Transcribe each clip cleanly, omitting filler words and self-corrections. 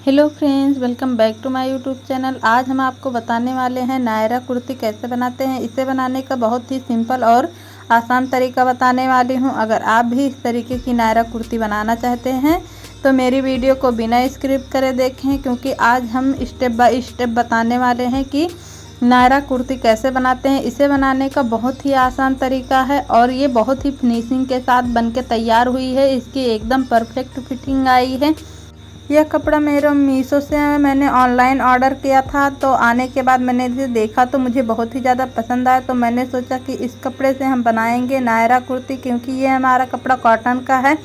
Hello friends, welcome back to my YouTube channel. आज हम आपको बताने वाले हैं नायरा कुर्ती कैसे बनाते हैं। इसे बनाने का बहुत ही सिंपल और आसान तरीका बताने वाली हूं। अगर आप भी इस तरीके की नायरा कुर्ती बनाना चाहते हैं तो मेरी वीडियो को बिना स्किप करे देखें, क्योंकि आज हम स्टेप बाय स्टेप बताने वाले हैं कि नायरा कुर्ती कैसे बनाते हैं। इसे बनाने का बहुत ही आसान तरीका है और ये बहुत ही फिनिशिंग के साथ बनके तैयार हुई है। इसकी एकदम परफेक्ट फिटिंग आई है। यह कपड़ा मेरा मीशो से मैंने ऑनलाइन ऑर्डर किया था, तो आने के बाद मैंने इसे देखा तो मुझे बहुत ही ज़्यादा पसंद आया। तो मैंने सोचा कि इस कपड़े से हम बनाएंगे नायरा कुर्ती, क्योंकि ये हमारा कपड़ा कॉटन का है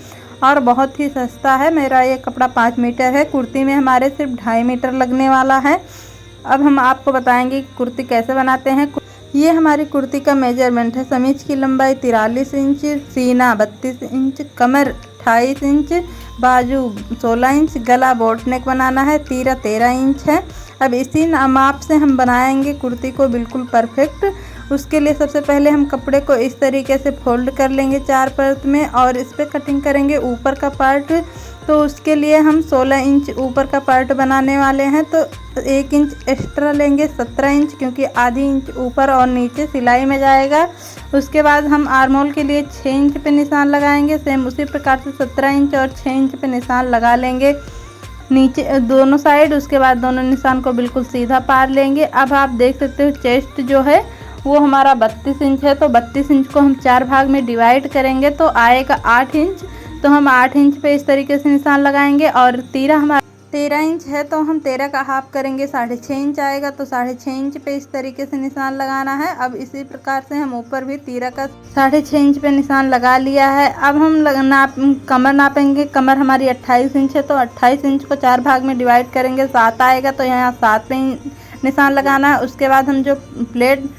और बहुत ही सस्ता है। मेरा ये कपड़ा 5 मीटर है, कुर्ती में हमारे सिर्फ 2.5 मीटर लगने वाला है। अब हम आपको बताएंगे कि कुर्ती कैसे बनाते हैं। ये हमारी कुर्ती का मेजरमेंट है। समीज की लंबाई 43 इंच, सीना 32 इंच, कमर 28 इंच, बाजू 16 इंच, गला बोट नेक बनाना है, तीरा 13 इंच है। अब इसी माप से हम बनाएंगे कुर्ती को बिल्कुल परफेक्ट। उसके लिए सबसे पहले हम कपड़े को इस तरीके से फोल्ड कर लेंगे 4 परत में और इस पर कटिंग करेंगे ऊपर का पार्ट। तो उसके लिए हम 16 इंच ऊपर का पार्ट बनाने वाले हैं, तो 1 इंच एक्स्ट्रा लेंगे 17 इंच, क्योंकि आधी इंच ऊपर और नीचे सिलाई में जाएगा। उसके बाद हम आर्म होल के लिए 6 इंच पे निशान लगाएंगे। सेम उसी प्रकार से 17 इंच और 6 इंच पे निशान लगा लेंगे नीचे दोनों साइड। उसके बाद दोनों निशान को बिल्कुल सीधा पार लेंगे। अब आप देख सकते हो चेस्ट जो है वो हमारा 32 इंच है, तो 32 इंच को हम 4 भाग में डिवाइड करेंगे तो आएगा 8 इंच। तो हम 8 इंच पे इस तरीके से निशान लगाएंगे। और तीरा हमारा 13 इंच है, तो हम 13 का हाफ करेंगे, 6.5 इंच आएगा, तो 6.5 इंच पे इस तरीके से निशान लगाना है। अब इसी प्रकार से हम ऊपर भी तीरा का 6.5 इंच पे निशान लगा लिया है। अब हम कमर नापेंगे। कमर हमारी 28 इंच है, तो 28 इंच को 4 भाग में डिवाइड करेंगे, 7 आएगा, तो यहाँ 7 पे निशान लगाना है। उसके बाद हम जो प्लेट,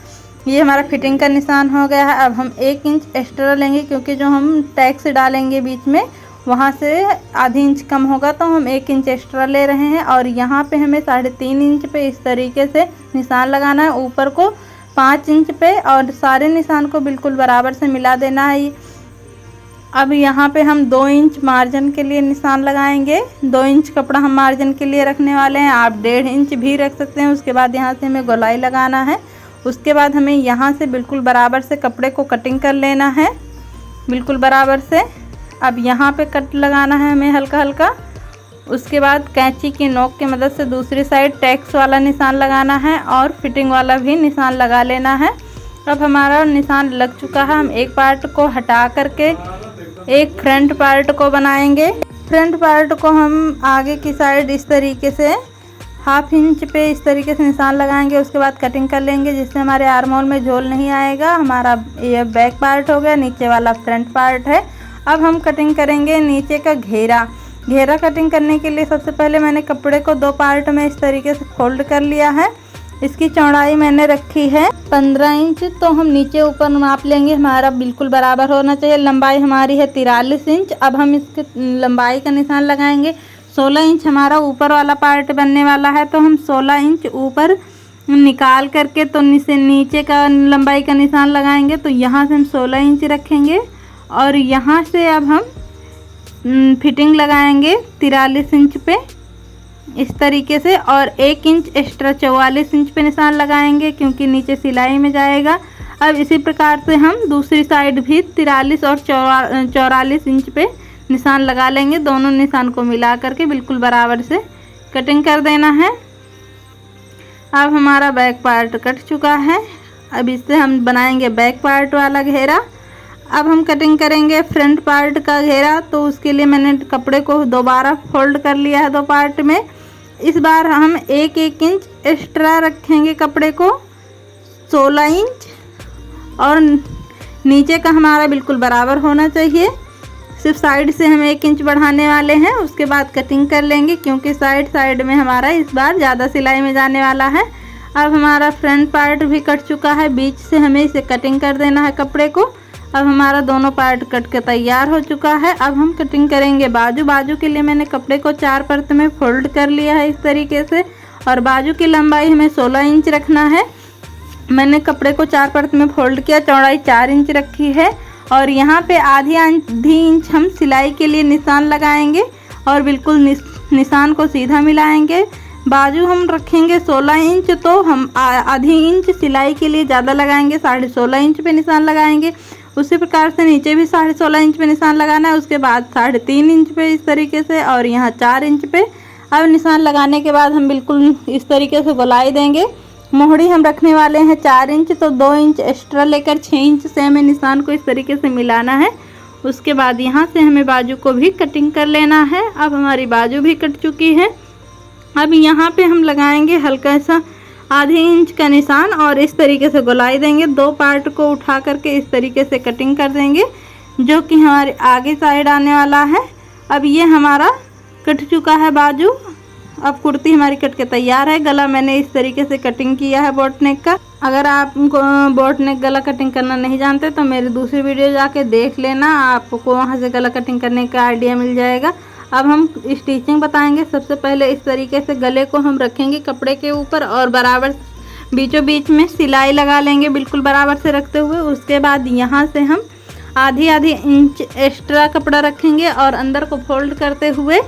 ये हमारा फिटिंग का निशान हो गया है। अब हम 1 इंच एक्स्ट्रा लेंगे, क्योंकि जो हम टैक्स डालेंगे बीच में वहाँ से आधी इंच कम होगा, तो हम 1 इंच एक्स्ट्रा ले रहे हैं। और यहाँ पे हमें 3.5 इंच पे इस तरीके से निशान लगाना है, ऊपर को 5 इंच पे, और सारे निशान को बिल्कुल बराबर से मिला देना है। अब यहाँ पे हम 2 इंच मार्जिन के लिए निशान लगाएंगे। 2 इंच कपड़ा हम मार्जिन के लिए रखने वाले हैं, आप 1.5 इंच भी रख सकते हैं। उसके बाद यहाँ से हमें गोलाई लगाना है। उसके बाद हमें यहाँ से बिल्कुल बराबर से कपड़े को कटिंग कर लेना है, बिल्कुल बराबर से। अब यहाँ पे कट लगाना है हमें हल्का हल्का। उसके बाद कैंची की नोक की मदद से दूसरी साइड टैक्स वाला निशान लगाना है और फिटिंग वाला भी निशान लगा लेना है। अब हमारा निशान लग चुका है। हम एक पार्ट को हटा करके एक फ्रंट पार्ट को बनाएंगे। फ्रंट पार्ट को हम आगे की साइड इस तरीके से 1/2 इंच पे इस तरीके से निशान लगाएंगे। उसके बाद कटिंग कर लेंगे, जिससे हमारे आर्म होल में झोल नहीं आएगा। हमारा ये बैक पार्ट हो गया, नीचे वाला फ्रंट पार्ट है। अब हम कटिंग करेंगे नीचे का घेरा। घेरा कटिंग करने के लिए सबसे पहले मैंने कपड़े को 2 पार्ट में इस तरीके से फोल्ड कर लिया है। इसकी चौड़ाई मैंने रखी है 15 इंच, तो हम नीचे ऊपर नाप लेंगे, हमारा बिल्कुल बराबर होना चाहिए। लंबाई हमारी है 43 इंच। अब हम इसके लंबाई का निशान लगाएंगे। 16 इंच हमारा ऊपर वाला पार्ट बनने वाला है, तो हम 16 इंच ऊपर निकाल करके तो नीचे का लंबाई का निशान लगाएंगे। तो यहाँ से हम 16 इंच रखेंगे और यहाँ से अब हम फिटिंग लगाएंगे 43 इंच पे इस तरीके से, और 1 इंच एक्स्ट्रा 44 इंच पे निशान लगाएंगे, क्योंकि नीचे सिलाई में जाएगा। अब इसी प्रकार से हम दूसरी साइड भी 43 और 44 इंच पे निशान लगा लेंगे। दोनों निशान को मिला करके बिल्कुल बराबर से कटिंग कर देना है। अब हमारा बैक पार्ट कट चुका है। अब इससे हम बनाएंगे बैक पार्ट वाला घेरा। अब हम कटिंग करेंगे फ्रंट पार्ट का घेरा, तो उसके लिए मैंने कपड़े को दोबारा फोल्ड कर लिया है 2 पार्ट में। इस बार हम 1-1 इंच एक्स्ट्रा रखेंगे कपड़े को, 16 इंच, और नीचे का हमारा बिल्कुल बराबर होना चाहिए। सिर्फ साइड से हम 1 इंच बढ़ाने वाले हैं। उसके बाद कटिंग कर लेंगे, क्योंकि साइड में हमारा इस बार ज़्यादा सिलाई में जाने वाला है। अब हमारा फ्रंट पार्ट भी कट चुका है, बीच से हमें इसे कटिंग कर देना है कपड़े को। अब हमारा दोनों पार्ट कट के तैयार हो चुका है। अब हम कटिंग करेंगे बाजू। बाजू के लिए मैंने कपड़े को 4 परत में फोल्ड कर लिया है इस तरीके से, और बाजू की लंबाई हमें 16 इंच रखना है। मैंने कपड़े को 4 परत में फोल्ड किया, चौड़ाई 4 इंच रखी है, और यहाँ पे आधी इंच हम सिलाई के लिए निशान लगाएंगे। और बिल्कुल निशान को सीधा मिलाएंगे। बाजू हम रखेंगे 16 इंच, तो हम आधी इंच सिलाई के लिए ज़्यादा लगाएंगे, 16.5 इंच पे निशान लगाएंगे। उसी प्रकार से नीचे भी 16.5 इंच पे निशान लगाना है, उसके बाद 3.5 इंच पे इस तरीके से, और यहाँ 4 इंच पे। अब निशान लगाने के बाद हम बिल्कुल इस तरीके से गोलाई देंगे। मोहड़ी हम रखने वाले हैं 4 इंच, तो 2 इंच एक्स्ट्रा लेकर 6 इंच से हमें निशान को इस तरीके से मिलाना है। उसके बाद यहाँ से हमें बाजू को भी कटिंग कर लेना है। अब हमारी बाजू भी कट चुकी है। अब यहाँ पे हम लगाएंगे हल्का सा आधे इंच का निशान और इस तरीके से गोलाई देंगे। 2 पार्ट को उठा करके इस तरीके से कटिंग कर देंगे, जो कि हमारे आगे साइड आने वाला है। अब ये हमारा कट चुका है बाजू। अब कुर्ती हमारी कट के तैयार है। गला मैंने इस तरीके से कटिंग किया है बोट नेक का। अगर आप बोट नेक गला कटिंग करना नहीं जानते तो मेरी दूसरी वीडियो जाके देख लेना, आपको वहाँ से गला कटिंग करने का आइडिया मिल जाएगा। अब हम स्टिचिंग बताएंगे। सबसे पहले इस तरीके से गले को हम रखेंगे कपड़े के ऊपर और बराबर बीचों बीच में सिलाई लगा लेंगे, बिल्कुल बराबर से रखते हुए। उसके बाद यहाँ से हम आधी इंच एक्स्ट्रा कपड़ा रखेंगे और अंदर को फोल्ड करते हुए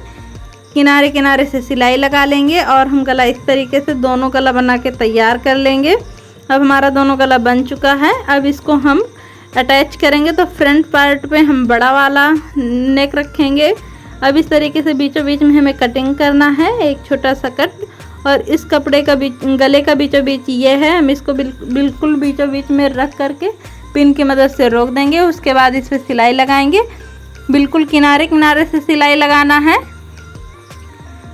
किनारे किनारे से सिलाई लगा लेंगे और हम गला इस तरीके से दोनों गला बना के तैयार कर लेंगे। अब हमारा दोनों गला बन चुका है। अब इसको हम अटैच करेंगे, तो फ्रंट पार्ट पे हम बड़ा वाला नेक रखेंगे। अब इस तरीके से बीचों बीच में हमें कटिंग करना है, एक छोटा सा कट, और इस कपड़े का गले का बीचों बीच ये है। हम इसको बिल्कुल बीचों बीच में रख करके पिन की मदद से रोक देंगे। उसके बाद इस पर सिलाई लगाएंगे। बिल्कुल किनारे किनारे से सिलाई लगाना है,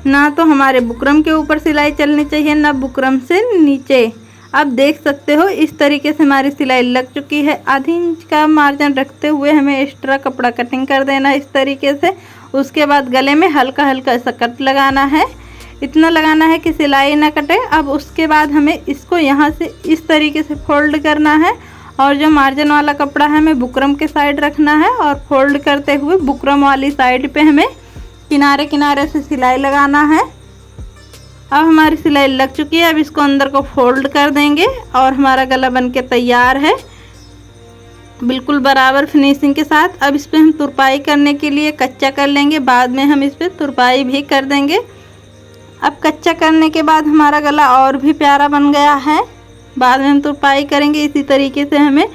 ना तो हमारे बुकरम के ऊपर सिलाई चलनी चाहिए, ना बुकरम से नीचे। आप देख सकते हो इस तरीके से हमारी सिलाई लग चुकी है। आधी इंच का मार्जिन रखते हुए हमें एक्स्ट्रा कपड़ा कटिंग कर देना है इस तरीके से। उसके बाद गले में हल्का हल्का सा कट लगाना है, इतना लगाना है कि सिलाई ना कटे। अब उसके बाद हमें इसको यहाँ से इस तरीके से फोल्ड करना है और जो मार्जिन वाला कपड़ा है हमें बुकरम के साइड रखना है और फोल्ड करते हुए बुकरम वाली साइड पे हमें किनारे किनारे से सिलाई लगाना है। अब हमारी सिलाई लग चुकी है। अब इसको अंदर को फोल्ड कर देंगे और हमारा गला बन के तैयार है, बिल्कुल बराबर फिनिशिंग के साथ। अब इस पर हम तुरपाई करने के लिए कच्चा कर लेंगे, बाद में हम इस पर तुरपाई भी कर देंगे। अब कच्चा करने के बाद हमारा गला और भी प्यारा बन गया है। बाद में हम तुरपाई करेंगे। इसी तरीके से हमें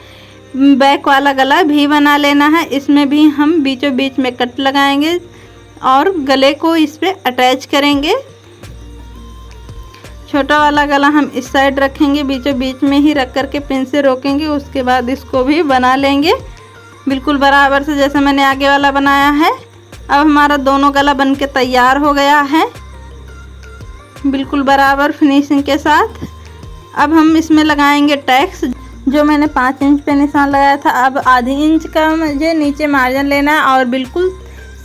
बैक वाला गला भी बना लेना है। इसमें भी हम बीचों बीच में कट लगाएंगे और गले को इस पे अटैच करेंगे। छोटा वाला गला हम इस साइड रखेंगे, बीचों बीच में ही रख करके पिन से रोकेंगे। उसके बाद इसको भी बना लेंगे बिल्कुल बराबर से जैसे मैंने आगे वाला बनाया है। अब हमारा दोनों गला बन के तैयार हो गया है, बिल्कुल बराबर फिनिशिंग के साथ। अब हम इसमें लगाएंगे टैक्स, जो मैंने 5 इंच पे निशान लगाया था। अब आधी इंच का मुझे नीचे मार्जिन लेना है और बिल्कुल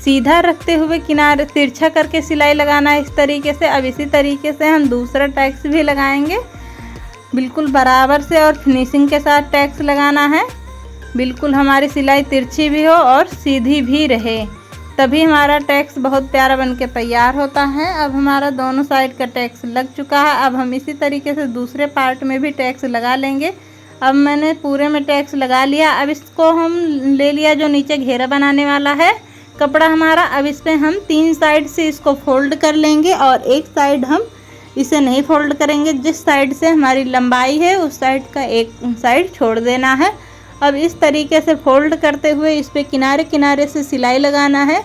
सीधा रखते हुए किनारे तिरछा करके सिलाई लगाना है इस तरीके से। अब इसी तरीके से हम दूसरा टैक्स भी लगाएंगे, बिल्कुल बराबर से और फिनिशिंग के साथ टैक्स लगाना है। बिल्कुल हमारी सिलाई तिरछी भी हो और सीधी भी रहे, तभी हमारा टैक्स बहुत प्यारा बन के तैयार होता है। अब हमारा दोनों साइड का टैक्स लग चुका है। अब हम इसी तरीके से दूसरे पार्ट में भी टैक्स लगा लेंगे। अब मैंने पूरे में टैक्स लगा लिया। अब इसको हम ले लिया जो नीचे घेरा बनाने वाला है कपड़ा हमारा। अब इस पर हम 3 साइड से इसको फोल्ड कर लेंगे और एक साइड हम इसे नहीं फोल्ड करेंगे। जिस साइड से हमारी लंबाई है उस साइड का एक साइड छोड़ देना है। अब इस तरीके से फोल्ड करते हुए इस पे किनारे किनारे से सिलाई लगाना है।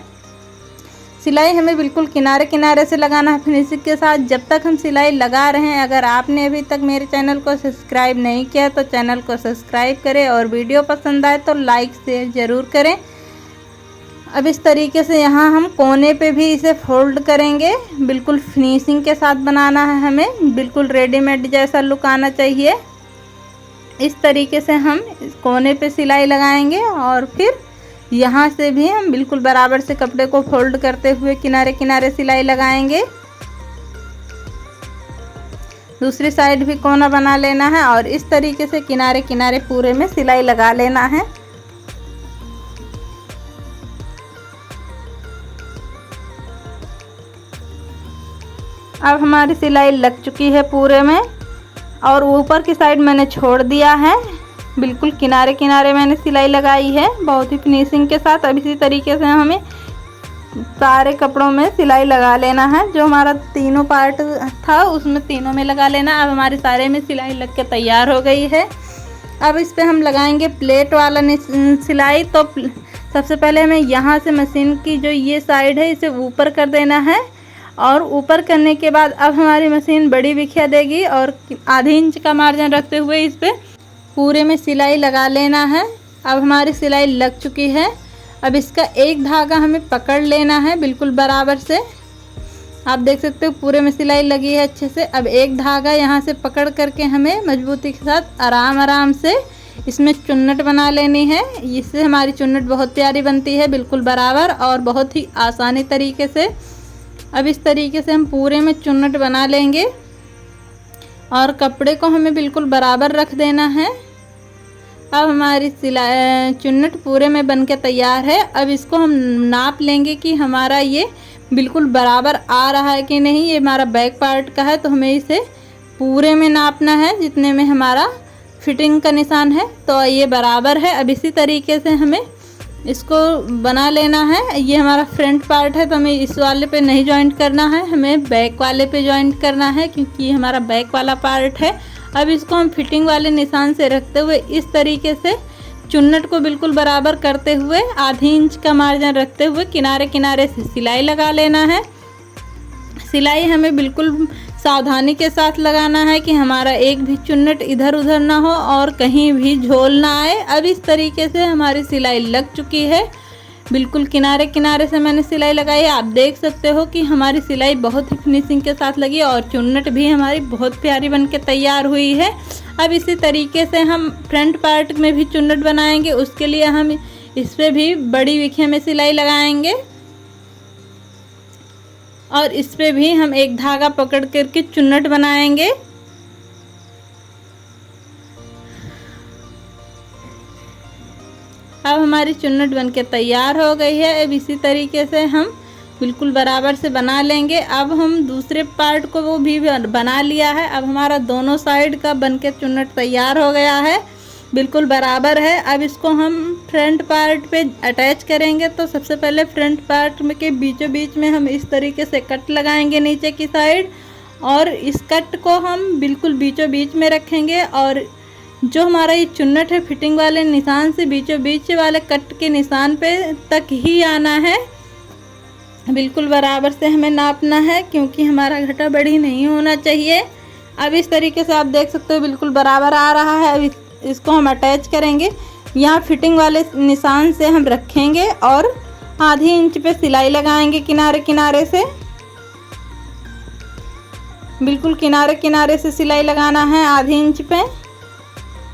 सिलाई हमें बिल्कुल किनारे किनारे से लगाना है फिनिशिंग के साथ, जब तक हम सिलाई लगा रहे हैं। अगर आपने अभी तक मेरे चैनल को सब्सक्राइब नहीं किया तो चैनल को सब्सक्राइब करें और वीडियो पसंद आए तो लाइक शेयर ज़रूर करें। अब इस तरीके से यहाँ हम कोने पे भी इसे फोल्ड करेंगे, बिल्कुल फिनिशिंग के साथ बनाना है हमें, बिल्कुल रेडीमेड जैसा लुक आना चाहिए। इस तरीके से हम इस कोने पे सिलाई लगाएंगे और फिर यहाँ से भी हम बिल्कुल बराबर से कपड़े को फोल्ड करते हुए किनारे किनारे सिलाई लगाएंगे। दूसरी साइड भी कोना बना लेना है और इस तरीके से किनारे किनारे पूरे में सिलाई लगा लेना है। अब हमारी सिलाई लग चुकी है पूरे में और ऊपर की साइड मैंने छोड़ दिया है, बिल्कुल किनारे किनारे मैंने सिलाई लगाई है बहुत ही फिनिशिंग के साथ। अब इसी तरीके से हमें सारे कपड़ों में सिलाई लगा लेना है। जो हमारा तीनों पार्ट था उसमें तीनों में लगा लेना। अब हमारे सारे में सिलाई लग के तैयार हो गई है। अब इस पे हम लगाएंगे प्लेट वाला सिलाई। तो सबसे पहले हमें यहाँ से मशीन की जो ये साइड है इसे ऊपर कर देना है, और ऊपर करने के बाद अब हमारी मशीन बड़ी बिखिया देगी, और आधी इंच का मार्जिन रखते हुए इस पे पूरे में सिलाई लगा लेना है। अब हमारी सिलाई लग चुकी है। अब इसका एक धागा हमें पकड़ लेना है बिल्कुल बराबर से। आप देख सकते हो पूरे में सिलाई लगी है अच्छे से। अब एक धागा यहाँ से पकड़ करके हमें मजबूती के साथ आराम आराम से इसमें चुन्नट बना लेनी है। इससे हमारी चुन्नट बहुत प्यारी बनती है, बिल्कुल बराबर और बहुत ही आसानी तरीके से। अब इस तरीके से हम पूरे में चुन्नट बना लेंगे, और कपड़े को हमें बिल्कुल बराबर रख देना है। अब हमारी सिलाई चुन्नट पूरे में बन के तैयार है। अब इसको हम नाप लेंगे कि हमारा ये बिल्कुल बराबर आ रहा है कि नहीं। ये हमारा बैक पार्ट का है तो हमें इसे पूरे में नापना है जितने में हमारा फिटिंग का निशान है, तो ये बराबर है। अब इसी तरीके से हमें इसको बना लेना है। ये हमारा फ्रंट पार्ट है तो हमें इस वाले पे नहीं जॉइंट करना है, हमें बैक वाले पे जॉइंट करना है, क्योंकि ये हमारा बैक वाला पार्ट है। अब इसको हम फिटिंग वाले निशान से रखते हुए इस तरीके से चुन्नट को बिल्कुल बराबर करते हुए आधी इंच का मार्जिन रखते हुए किनारे किनारे से सिलाई लगा लेना है। सिलाई हमें बिल्कुल सावधानी के साथ लगाना है कि हमारा एक भी चुन्नट इधर उधर ना हो और कहीं भी झोल ना आए। अब इस तरीके से हमारी सिलाई लग चुकी है। बिल्कुल किनारे किनारे से मैंने सिलाई लगाई है। आप देख सकते हो कि हमारी सिलाई बहुत ही फिनिशिंग के साथ लगी और चुन्नट भी हमारी बहुत प्यारी बन के तैयार हुई है। अब इसी तरीके से हम फ्रंट पार्ट में भी चुन्नट बनाएंगे। उसके लिए हम इस पर भी बड़ी बिखिया में सिलाई लगाएंगे, और इस पे भी हम एक धागा पकड़ करके चुन्नट बनाएंगे। अब हमारी चुन्नट बनके तैयार हो गई है। अब इसी तरीके से हम बिल्कुल बराबर से बना लेंगे। अब हम दूसरे पार्ट को वो भी बना लिया है। अब हमारा दोनों साइड का बनके चुन्नट तैयार हो गया है, बिल्कुल बराबर है। अब इसको हम फ्रंट पार्ट पे अटैच करेंगे। तो सबसे पहले फ्रंट पार्ट में के बीचों बीच में हम इस तरीके से कट लगाएंगे नीचे की साइड, और इस कट को हम बिल्कुल बीचों बीच में रखेंगे। और जो हमारा ये चुन्नट है फिटिंग वाले निशान से बीचों बीच वाले कट के निशान पे तक ही आना है, बिल्कुल बराबर से हमें नापना है, क्योंकि हमारा घटा बड़ी नहीं होना चाहिए। अब इस तरीके से आप देख सकते हो बिल्कुल बराबर आ रहा है। अब इसको हम अटैच करेंगे। यहाँ फिटिंग वाले निशान से हम रखेंगे और आधी इंच पे सिलाई लगाएंगे किनारे किनारे से। बिल्कुल किनारे किनारे से सिलाई लगाना है आधी इंच पे,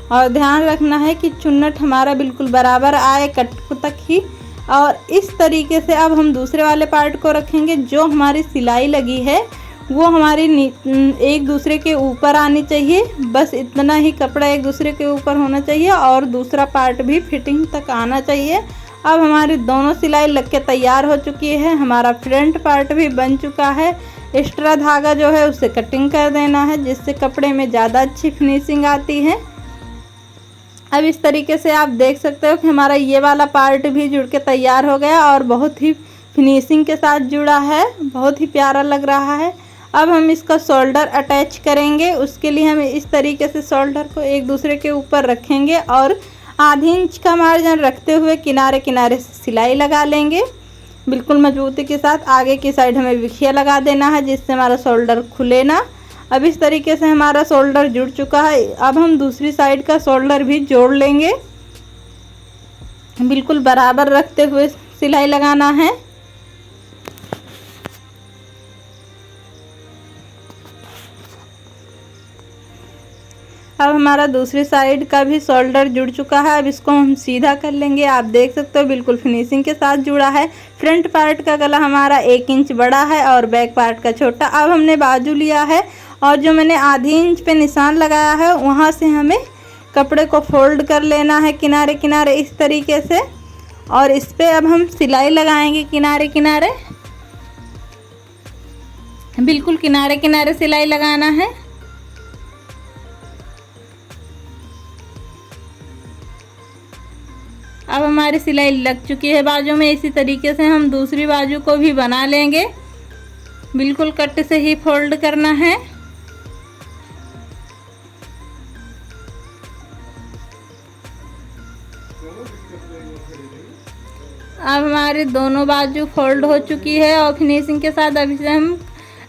और ध्यान रखना है कि चुन्नट हमारा बिल्कुल बराबर आए कट तक ही। और इस तरीके से अब हम दूसरे वाले पार्ट को रखेंगे। जो हमारी सिलाई लगी है वो हमारी एक दूसरे के ऊपर आनी चाहिए, बस इतना ही कपड़ा एक दूसरे के ऊपर होना चाहिए, और दूसरा पार्ट भी फिटिंग तक आना चाहिए। अब हमारी दोनों सिलाई लग के तैयार हो चुकी है। हमारा फ्रंट पार्ट भी बन चुका है। एक्स्ट्रा धागा जो है उससे कटिंग कर देना है, जिससे कपड़े में ज़्यादा अच्छी फिनिशिंग आती है। अब इस तरीके से आप देख सकते हो कि हमारा ये वाला पार्ट भी जुड़ के तैयार हो गया और बहुत ही फिनिशिंग के साथ जुड़ा है, बहुत ही प्यारा लग रहा है। अब हम इसका शोल्डर अटैच करेंगे। उसके लिए हम इस तरीके से शोल्डर को एक दूसरे के ऊपर रखेंगे और आधी इंच का मार्जिन रखते हुए किनारे किनारे से सिलाई लगा लेंगे बिल्कुल मजबूती के साथ। आगे की साइड हमें बिखिया लगा देना है, जिससे हमारा शोल्डर खुले ना। अब इस तरीके से हमारा शोल्डर जुड़ चुका है। अब हम दूसरी साइड का शोल्डर भी जोड़ लेंगे। बिल्कुल बराबर रखते हुए सिलाई लगाना है। अब हमारा दूसरी साइड का भी शोल्डर जुड़ चुका है। अब इसको हम सीधा कर लेंगे। आप देख सकते हो बिल्कुल फिनिशिंग के साथ जुड़ा है। फ्रंट पार्ट का गला हमारा 1 इंच बड़ा है और बैक पार्ट का छोटा। अब हमने बाजू लिया है और जो मैंने आधी इंच पे निशान लगाया है वहाँ से हमें कपड़े को फोल्ड कर लेना है किनारे किनारे इस तरीके से, और इस पे अब हम सिलाई लगाएंगे किनारे किनारे। बिल्कुल किनारे किनारे सिलाई लगाना है। अब हमारी सिलाई लग चुकी है बाजू में। इसी तरीके से हम दूसरी बाजू को भी बना लेंगे। बिल्कुल कट से ही फोल्ड करना है। अब हमारी दोनों बाजू फोल्ड हो चुकी है और फिनिशिंग के साथ अभी से हम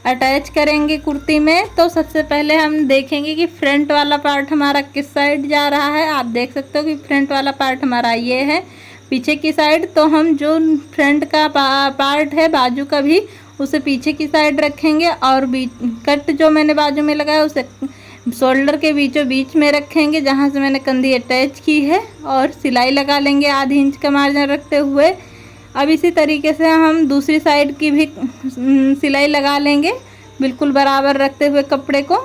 अटैच करेंगे कुर्ती में। तो सबसे पहले हम देखेंगे कि फ्रंट वाला पार्ट हमारा किस साइड जा रहा है। आप देख सकते हो कि फ्रंट वाला पार्ट हमारा ये है पीछे की साइड। तो हम जो फ्रंट का पार्ट है बाजू का भी उसे पीछे की साइड रखेंगे और कट जो मैंने बाजू में लगाया उसे शोल्डर के बीचों बीच में रखेंगे जहाँ से मैंने कंधी अटैच की है, और सिलाई लगा लेंगे आधी इंच का मार्जिन रखते हुए। अब इसी तरीके से हम दूसरी साइड की भी सिलाई लगा लेंगे बिल्कुल बराबर रखते हुए कपड़े को।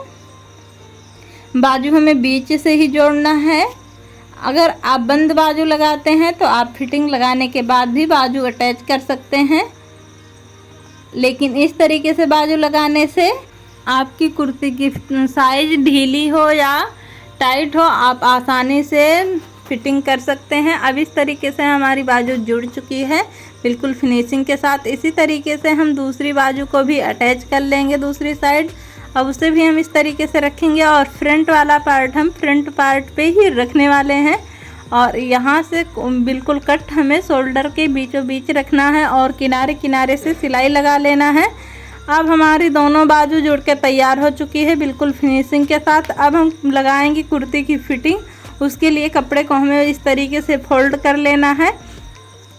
बाजू हमें बीच से ही जोड़ना है। अगर आप बंद बाजू लगाते हैं तो आप फिटिंग लगाने के बाद भी बाजू अटैच कर सकते हैं, लेकिन इस तरीके से बाजू लगाने से आपकी कुर्ती की साइज ढीली हो या टाइट हो आप आसानी से फिटिंग कर सकते हैं। अब इस तरीके से हमारी बाजू जुड़ चुकी है बिल्कुल फिनिशिंग के साथ। इसी तरीके से हम दूसरी बाजू को भी अटैच कर लेंगे दूसरी साइड। अब उसे भी हम इस तरीके से रखेंगे और फ्रंट वाला पार्ट हम फ्रंट पार्ट पे ही रखने वाले हैं, और यहाँ से बिल्कुल कट हमें शोल्डर के बीचों बीच रखना है और किनारे किनारे से सिलाई लगा लेना है। अब हमारी दोनों बाजू जुड़ के तैयार हो चुकी है बिल्कुल फिनिशिंग के साथ। अब हम लगाएंगे कुर्ती की फिटिंग। उसके लिए कपड़े को हमें इस तरीके से फोल्ड कर लेना है,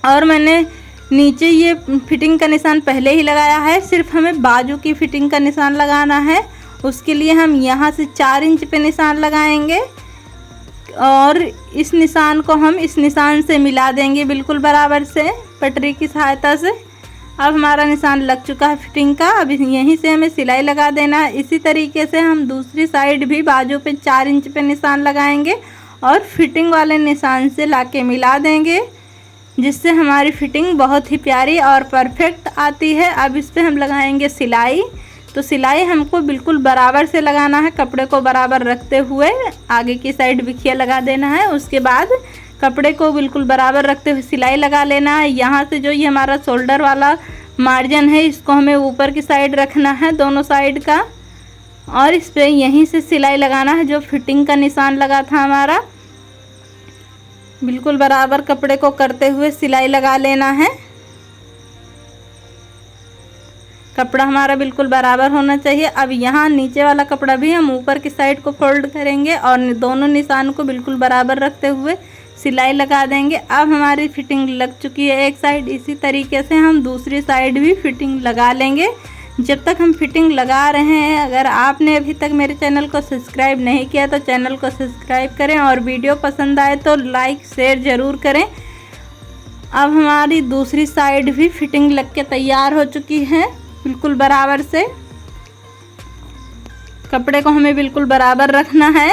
और मैंने नीचे ये फिटिंग का निशान पहले ही लगाया है। सिर्फ हमें बाजू की फिटिंग का निशान लगाना है। उसके लिए हम यहाँ से 4 इंच पे निशान लगाएंगे और इस निशान को हम इस निशान से मिला देंगे बिल्कुल बराबर से पटरी की सहायता से। अब हमारा निशान लग चुका है फिटिंग का। अब यहीं से हमें सिलाई लगा देना है। इसी तरीके से हम दूसरी साइड भी बाजू पे 4 इंच पे निशान लगाएंगे और फिटिंग वाले निशान से लाके मिला देंगे, जिससे हमारी फिटिंग बहुत ही प्यारी और परफेक्ट आती है। अब इस पे हम लगाएंगे सिलाई। तो सिलाई हमको बिल्कुल बराबर से लगाना है, कपड़े को बराबर रखते हुए आगे की साइड बिखिया लगा देना है। उसके बाद कपड़े को बिल्कुल बराबर रखते हुए सिलाई लगा लेना है। यहाँ से जो ये हमारा शोल्डर वाला मार्जिन है इसको हमें ऊपर की साइड रखना है दोनों साइड का, और इस पे यहीं से सिलाई लगाना है जो फिटिंग का निशान लगा था हमारा। बिल्कुल बराबर कपड़े को करते हुए सिलाई लगा लेना है। कपड़ा हमारा बिल्कुल बराबर होना चाहिए। अब यहाँ नीचे वाला कपड़ा भी हम ऊपर की साइड को फोल्ड करेंगे और दोनों निशान को बिल्कुल बराबर रखते हुए सिलाई लगा देंगे। अब हमारी फिटिंग लग चुकी है एक साइड। इसी तरीके से हम दूसरी साइड भी फिटिंग लगा लेंगे। जब तक हम फिटिंग लगा रहे हैं, अगर आपने अभी तक मेरे चैनल को सब्सक्राइब नहीं किया तो चैनल को सब्सक्राइब करें, और वीडियो पसंद आए तो लाइक शेयर ज़रूर करें। अब हमारी दूसरी साइड भी फिटिंग लग के तैयार हो चुकी है बिल्कुल बराबर से। कपड़े को हमें बिल्कुल बराबर रखना है।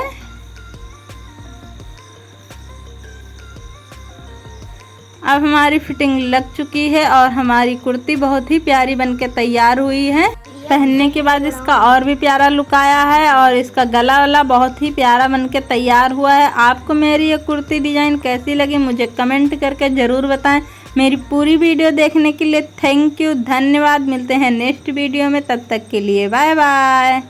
अब हमारी फिटिंग लग चुकी है और हमारी कुर्ती बहुत ही प्यारी बनके तैयार हुई है। पहनने के बाद इसका और भी प्यारा लुक आया है, और इसका गला वाला बहुत ही प्यारा बनके तैयार हुआ है। आपको मेरी ये कुर्ती डिज़ाइन कैसी लगी मुझे कमेंट करके ज़रूर बताएं। मेरी पूरी वीडियो देखने के लिए थैंक यू, धन्यवाद। मिलते हैं नेक्स्ट वीडियो में, तब तक के लिए बाय बाय।